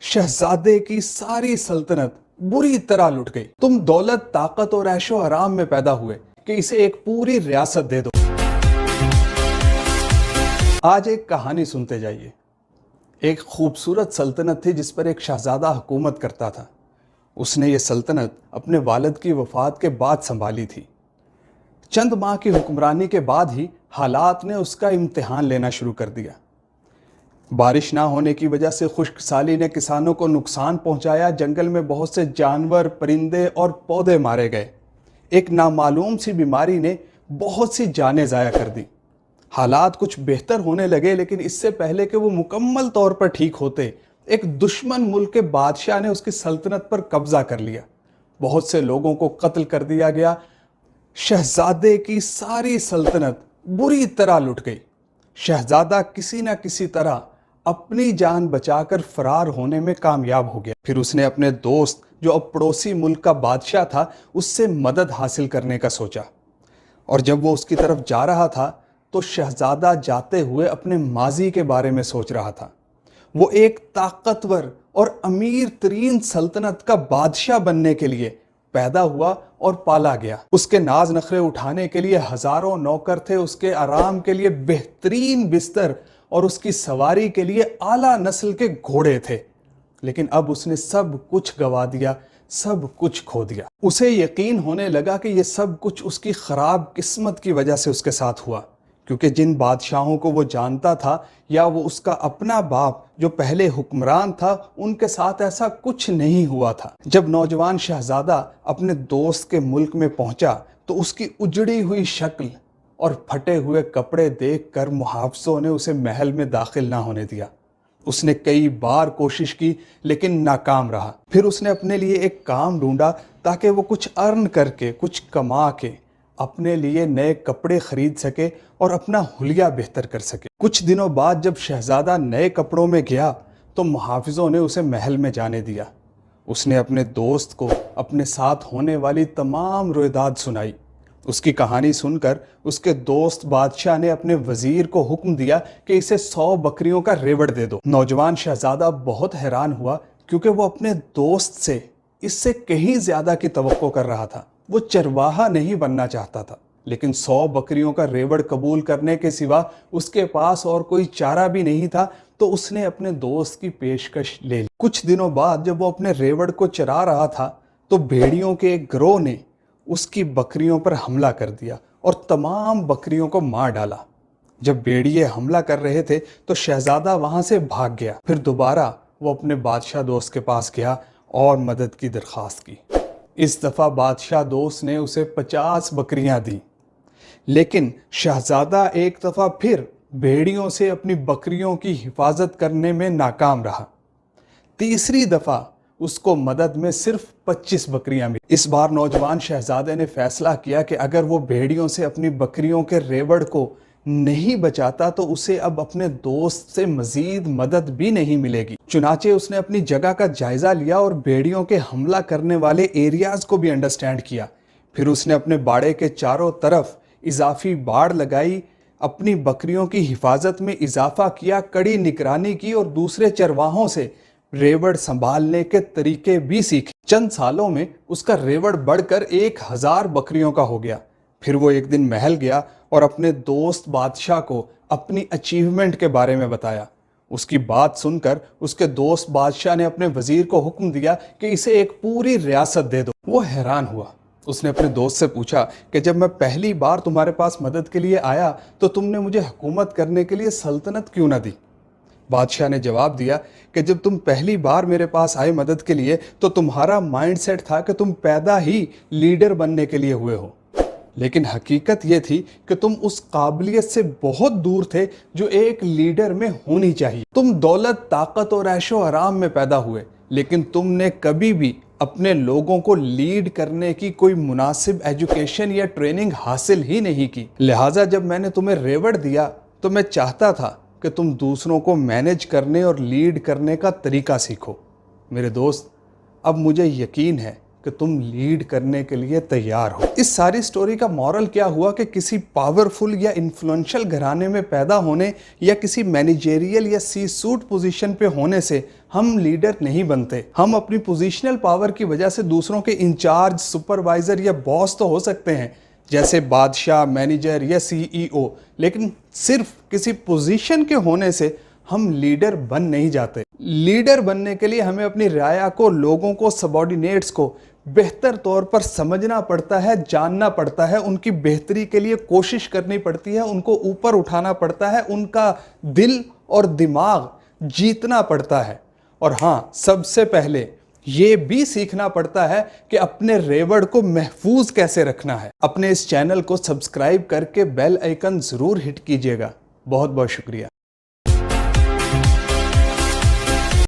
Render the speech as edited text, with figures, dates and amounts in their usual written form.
शहजादे की सारी सल्तनत बुरी तरह लुट गई। तुम दौलत, ताकत और ऐशो आराम में पैदा हुए कि इसे एक पूरी रियासत दे दो। आज एक कहानी सुनते जाइए। एक खूबसूरत सल्तनत थी जिस पर एक शहजादा हुकूमत करता था। उसने ये सल्तनत अपने वालिद की वफात के बाद संभाली थी। चंद माह की हुक्मरानी के बाद ही हालात ने उसका इम्तिहान लेना शुरू कर दिया। बारिश ना होने की वजह से खुश्क साली ने किसानों को नुकसान पहुंचाया। जंगल में बहुत से जानवर, परिंदे और पौधे मारे गए। एक नामालूम सी बीमारी ने बहुत सी जानें ज़ाया कर दी। हालात कुछ बेहतर होने लगे, लेकिन इससे पहले कि वो मुकम्मल तौर पर ठीक होते, एक दुश्मन मुल्क के बादशाह ने उसकी सल्तनत पर कब्जा कर लिया। बहुत से लोगों को कत्ल कर दिया गया। शहजादे की सारी सल्तनत बुरी तरह लुट गई। शहजादा किसी न किसी तरह अपनी जान बचाकर फरार होने में कामयाब हो गया। फिर उसने अपने दोस्त, जो अब पड़ोसी मुल्क का बादशाह था, उससे मदद हासिल करने का सोचा। और जब वो उसकी तरफ जा रहा था तो शहजादा जाते हुए अपने माजी के बारे में सोच रहा था। वो एक ताकतवर और अमीर तरीन सल्तनत का बादशाह बनने के लिए पैदा हुआ और पाला गया। उसके नाज नखरे उठाने के लिए हजारों नौकर थे, उसके आराम के लिए बेहतरीन बिस्तर और उसकी सवारी के लिए आला नस्ल के घोड़े थे। लेकिन अब उसने सब कुछ गवा दिया, सब कुछ खो दिया। उसे यकीन होने लगा कि ये सब कुछ उसकी खराब किस्मत की वजह से उसके साथ हुआ, क्योंकि जिन बादशाहों को वो जानता था या वो उसका अपना बाप जो पहले हुक्मरान था, उनके साथ ऐसा कुछ नहीं हुआ था। जब नौजवान शहजादा अपने दोस्त के मुल्क में पहुंचा तो उसकी उजड़ी हुई शक्ल और फटे हुए कपड़े देखकर मुहाफिजों ने उसे महल में दाखिल ना होने दिया। उसने कई बार कोशिश की लेकिन नाकाम रहा। फिर उसने अपने लिए एक काम ढूंढा ताकि वो कुछ अर्न करके, कुछ कमा के अपने लिए नए कपड़े खरीद सके और अपना हुलिया बेहतर कर सके। कुछ दिनों बाद जब शहजादा नए कपड़ों में गया तो मुहाफिजों ने उसे महल में जाने दिया। उसने अपने दोस्त को अपने साथ होने वाली तमाम रोयदाद सुनाई। उसकी कहानी सुनकर उसके दोस्त बादशाह ने अपने वजीर को हुक्म दिया कि इसे 100 बकरियों का रेवड़ दे दो। नौजवान शहजादा बहुत हैरान हुआ, क्योंकि वो अपने दोस्त से इससे कहीं ज्यादा की तवक्को कर रहा था। वो चरवाहा नहीं बनना चाहता था, लेकिन 100 बकरियों का रेवड़ कबूल करने के सिवा उसके पास और कोई चारा भी नहीं था। तो उसने अपने दोस्त की पेशकश ले ली। कुछ दिनों बाद जब वो अपने रेवड़ को चरा रहा था तो भेड़ियों के एक गिरोह ने उसकी बकरियों पर हमला कर दिया और तमाम बकरियों को मार डाला। जब भेड़िए हमला कर रहे थे तो शहजादा वहां से भाग गया। फिर दोबारा वो अपने बादशाह दोस्त के पास गया और मदद की दरख्वास्त की। इस दफ़ा बादशाह दोस्त ने उसे 50 बकरियां दी, लेकिन शहजादा एक दफ़ा फिर भेड़ियों से अपनी बकरियों की हिफाजत करने में नाकाम रहा। तीसरी दफ़ा उसको मदद में सिर्फ 25 बकरियां मिली। इस बार नौजवान शहजादे ने फैसला किया कि अगर वो भेड़ियों से अपनी बकरियों के रेवड़ को नहीं बचाता तो उसे अब अपने दोस्त से मजीद मदद भी नहीं मिलेगी। चुनाचे उसने अपनी जगह का जायजा लिया और भेड़ियों के हमला करने वाले एरियाज को भी अंडरस्टैंड किया। फिर उसने अपने बाड़े के चारों तरफ इजाफी बाड़ लगाई, अपनी बकरियों की हिफाजत में इजाफा किया, कड़ी निगरानी की और दूसरे चरवाहों से रेवड़ संभालने के तरीके भी सीखे। चंद सालों में उसका रेवड़ बढ़कर 1000 बकरियों का हो गया। फिर वो एक दिन महल गया और अपने दोस्त बादशाह को अपनी अचीवमेंट के बारे में बताया। उसकी बात सुनकर उसके दोस्त बादशाह ने अपने वजीर को हुक्म दिया कि इसे एक पूरी रियासत दे दो। वो हैरान हुआ। उसने अपने दोस्त से पूछा कि जब मैं पहली बार तुम्हारे पास मदद के लिए आया तो तुमने मुझे हुकूमत करने के लिए सल्तनत क्यों ना दी? बादशाह ने जवाब दिया कि जब तुम पहली बार मेरे पास आए मदद के लिए तो तुम्हारा माइंडसेट था कि तुम पैदा ही लीडर बनने के लिए हुए हो, लेकिन हकीकत ये थी कि तुम उस काबिलियत से बहुत दूर थे जो एक लीडर में होनी चाहिए। तुम दौलत, ताकत और ऐशो आराम में पैदा हुए, लेकिन तुमने कभी भी अपने लोगों को लीड करने की कोई मुनासिब एजुकेशन या ट्रेनिंग हासिल ही नहीं की। लिहाजा जब मैंने तुम्हें रेवड़ दिया तो मैं चाहता था कि तुम दूसरों को मैनेज करने और लीड करने का तरीका सीखो। मेरे दोस्त, अब मुझे यकीन है کہ تم لیڈ کرنے کے لیے تیار ہو۔ اس ساری سٹوری کا مورل کیا ہوا کہ کسی پاورفل یا انفلوئنشل گھرانے میں پیدا ہونے یا کسی مینیجریل یا سی سوٹ پوزیشن پہ ہونے سے ہم لیڈر نہیں بنتے۔ ہم اپنی پوزیشنل پاور کی وجہ سے دوسروں کے انچارج، سپروائزر یا باس تو ہو سکتے ہیں، جیسے بادشاہ، مینیجر یا سی ای او، لیکن صرف کسی پوزیشن کے ہونے سے ہم لیڈر بن نہیں جاتے۔ لیڈر بننے کے لیے ہمیں اپنی رعایا کو، لوگوں کو، سبارڈینیٹس کو بہتر طور پر سمجھنا پڑتا ہے، جاننا پڑتا ہے، ان کی بہتری کے لیے کوشش کرنی پڑتی ہے، ان کو اوپر اٹھانا پڑتا ہے، ان کا دل اور دماغ جیتنا پڑتا ہے۔ اور ہاں، سب سے پہلے یہ بھی سیکھنا پڑتا ہے کہ اپنے ریوڑ کو محفوظ کیسے رکھنا ہے۔ اپنے اس چینل کو سبسکرائب کر کے بیل آئیکن ضرور ہٹ کیجیے گا۔ بہت بہت شکریہ۔